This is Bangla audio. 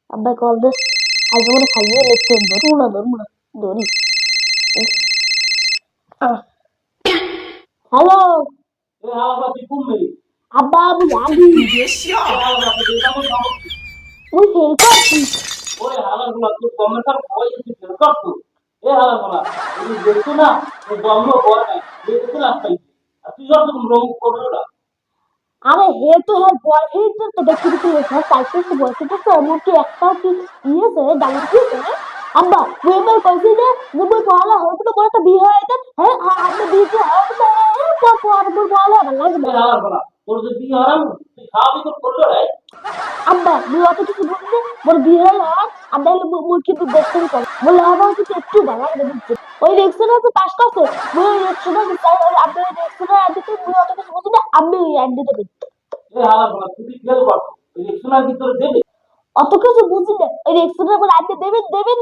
আব্বা কল দে আজ আমরা খাইয়ে লিখতে ধরবো না ধরি হ্যালো আব্বা আমি জানি মুই ফেল করছি আরে হে তো হ্যাঁ বয়ফ্রেন্ড তো দেখতে দিতে হ্যাঁ চাইতেছে বয়ফ্রেন্ড তো এমন কি একটাও কি ইয়েছে ডাউন দিয়েছে আব্বা তুই এবার কইছি যে মুই বলা হবে তো বড় একটা বিয়ে হয়ে যেত হ্যাঁ আপনি বিয়ে কি হবে তো পর পর মুই বলা হবে লাগবে আব্বা মুই অত কিছু বুঝি না মোর বিয়ে হলো আব্বা মুই কিন্তু দেখতে কর বলে আবার কিন্তু একটু ভালো বুঝছে ওই রেক্সনা তো পাস করছে মুই ওই রেক্সনা চাই ওই আপনি রেক্সনা দিতে মুই অত কিছু বুঝি না আমি অ্যাড দিতে পারি অত কিছু বুঝি না ওই রেক্সনা বলে আপনি দেবেন